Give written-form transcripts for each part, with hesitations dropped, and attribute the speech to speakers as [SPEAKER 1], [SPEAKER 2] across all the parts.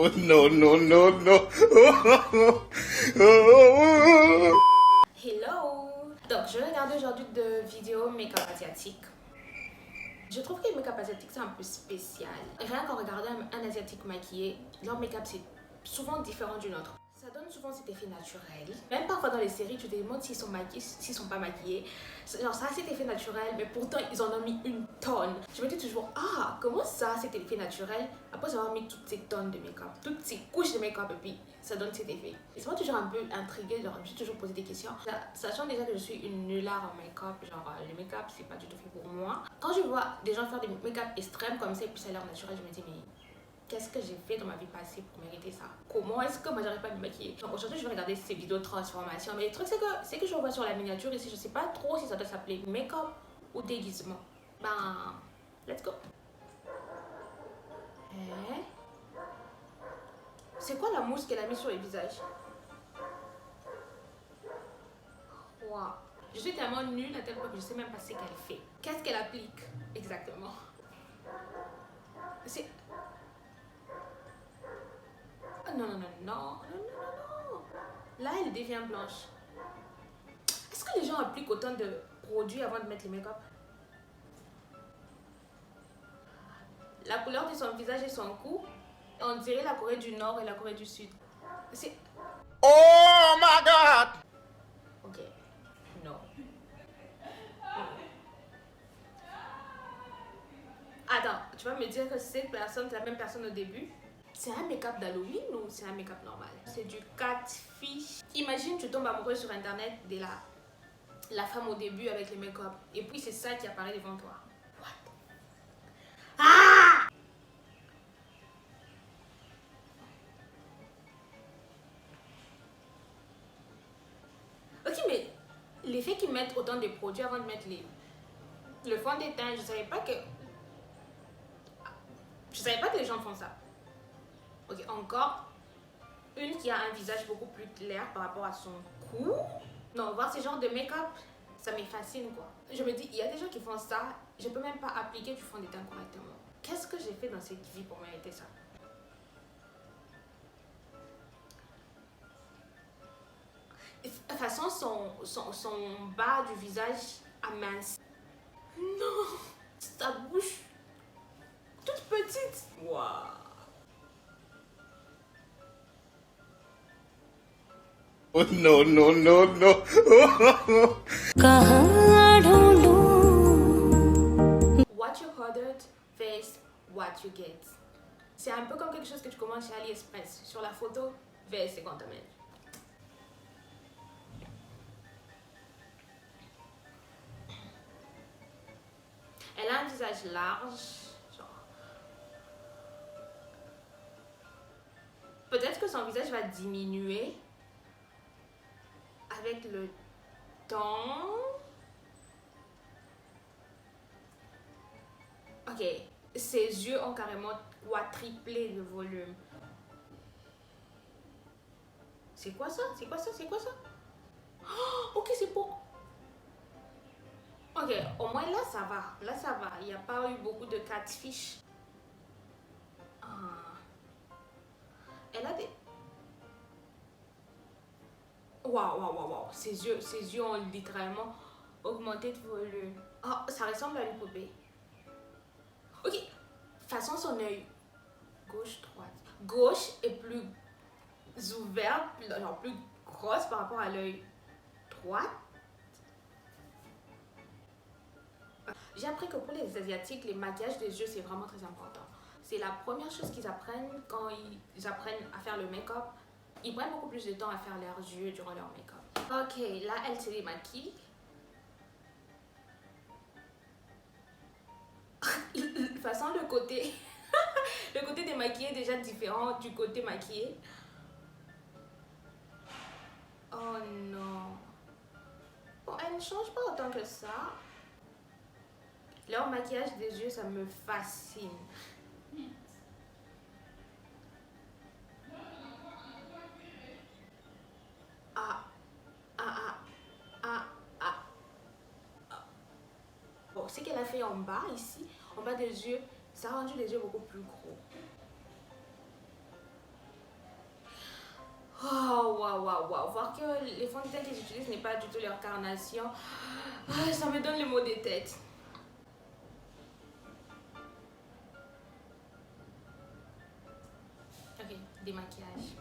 [SPEAKER 1] Oh no, no, no, no.
[SPEAKER 2] Hello! Donc, je regarde aujourd'hui de vidéos make-up asiatique. Je trouve que le make-up asiatique c'est un peu spécial. Rien qu'en regardant un asiatique maquillé, leur make-up c'est souvent différent du nôtre. Ça donne souvent cet effet naturel. Même parfois dans les séries, tu te demandes s'ils sont maquillés, s'ils sont pas maquillés. Genre ça, cet effet naturel, mais pourtant ils en ont mis une tonne. Je me dis toujours, ah, comment ça, cet effet naturel, après avoir mis toutes ces tonnes de make-up, toutes ces couches de make-up, et puis ça donne cet effet. Et ça m'a toujours un peu intriguée, genre je me suis toujours posé des questions. Sachant déjà que je suis une nullard en make-up, genre le make-up c'est pas du tout fait pour moi. Quand je vois des gens faire des make-up extrêmes comme ça et puis ça a l'air naturel, je me dis, mais qu'est-ce que j'ai fait dans ma vie passée pour mériter ça? Comment est-ce que moi j'arrive pas à me maquiller? Donc aujourd'hui je vais regarder ces vidéos de transformation. Mais le truc c'est que je vois sur la miniature ici, je sais pas trop si ça doit s'appeler make-up ou déguisement. Ben, let's go. C'est quoi la mousse qu'elle a mis sur le visage? Wow. Je suis tellement nulle à tel point que je sais même pas ce qu'elle fait. Qu'est-ce qu'elle applique exactement? C'est... Non, non, non, non, non, non, non. Là, elle devient blanche. Est-ce que les gens appliquent autant de produits avant de mettre le make-up? La couleur de son visage et son cou, on dirait la Corée du Nord et la Corée du Sud. C'est...
[SPEAKER 1] Oh my God!
[SPEAKER 2] Ok, non. Attends, tu vas me dire que cette personne, c'est la même personne au début? C'est un make-up d'Halloween ou c'est un make-up normal? C'est du catfish. Imagine, tu tombes amoureux sur internet de la femme au début avec les make-up. Et puis c'est ça qui apparaît devant toi. What? Ah! Ok, mais l'effet qu'ils mettent autant de produits avant de mettre le fond de teint, je savais pas que les gens font ça. Ok, encore une qui a un visage beaucoup plus clair par rapport à son cou. Non, voir ce genre de make-up, ça me fascine quoi. Je me dis, il y a des gens qui font ça, je peux même pas appliquer du fond de teint correctement. Qu'est-ce que j'ai fait dans cette vie pour mériter ça? De toute façon, son bas du visage amince. Non, sa bouche toute petite. Waouh.
[SPEAKER 1] Oh no, no, no, no.
[SPEAKER 2] What you ordered, face what you get. C'est un peu comme quelque chose que tu commandes chez AliExpress. Sur la photo, vers ce qu'on te met. Elle a un visage large. Genre. Peut-être que son visage va diminuer avec le temps. Ok, ses yeux ont carrément quadruplé de volume. C'est quoi ça? C'est quoi ça? C'est quoi ça? Oh, ok, c'est pour... Ok, au moins là ça va. Là ça va. Il n'y a pas eu beaucoup de catfish. Ah. Elle a des... Waouh, waouh, waouh, waouh. Ses yeux ont littéralement augmenté de volume. Oh, ça ressemble à une poupée. Ok, façon son œil. Gauche, droite. Gauche est plus ouverte, genre plus grosse par rapport à l'œil droite. J'ai appris que pour les Asiatiques, les maquillages des yeux, c'est vraiment très important. C'est la première chose qu'ils apprennent quand ils apprennent à faire le make-up. Ils prennent beaucoup plus de temps à faire leurs yeux durant leur make-up. Ok, là, elle se démaquille. De toute façon, le côté démaquillé est déjà différent du côté maquillé. Oh non. Bon, elle ne change pas autant que ça. Leur maquillage des yeux, ça me fascine. Ah, ah, ah, ah, ah. Bon, ce qu'elle a fait en bas, ici, en bas des yeux, ça a rendu les yeux beaucoup plus gros. waouh. Voir que les fonds de teint qu'ils utilisent n'est pas du tout leur carnation, ça me donne le mot des têtes. Ok, démaquillage.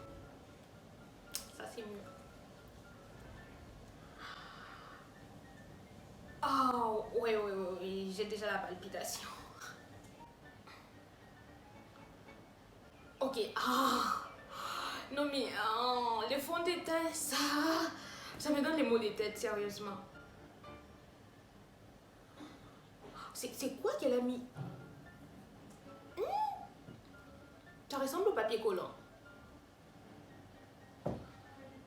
[SPEAKER 2] Ça, c'est mieux. Oh, oui, j'ai déjà la palpitation. Ok, non mais, le fond de teint, ça me donne les maux de tête, sérieusement. C'est quoi qu'elle a mis? Ça ressemble au papier collant.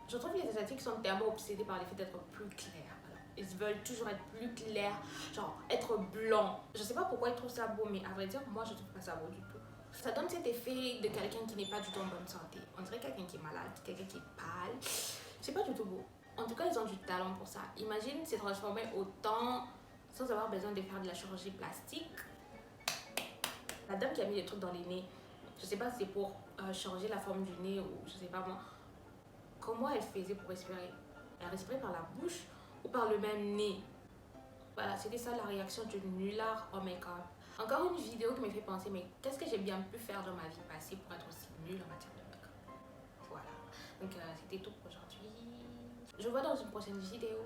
[SPEAKER 2] Je trouve que les Asiatiques sont tellement obsédés par le fait d'être plus clairs. Ils veulent toujours être plus clairs, genre être blanc. Je sais pas pourquoi ils trouvent ça beau, mais à vrai dire, moi je trouve pas ça beau du tout. Ça donne cet effet de quelqu'un qui n'est pas du tout en bonne santé. On dirait quelqu'un qui est malade, quelqu'un qui est pâle. C'est pas du tout beau. En tout cas, ils ont du talent pour ça. Imagine se transformer autant sans avoir besoin de faire de la chirurgie plastique. La dame qui a mis des trucs dans les nez, je sais pas si c'est pour changer la forme du nez ou je sais pas moi. Comment elle faisait pour respirer? Elle respirait par la bouche ou par le même nez? Voilà, c'était ça la réaction d'une nullard au make-up. Encore une vidéo qui me fait penser, mais qu'est-ce que j'ai bien pu faire dans ma vie passée pour être aussi nulle en matière de make-up? Voilà, donc c'était tout pour aujourd'hui. Je vous vois dans une prochaine vidéo.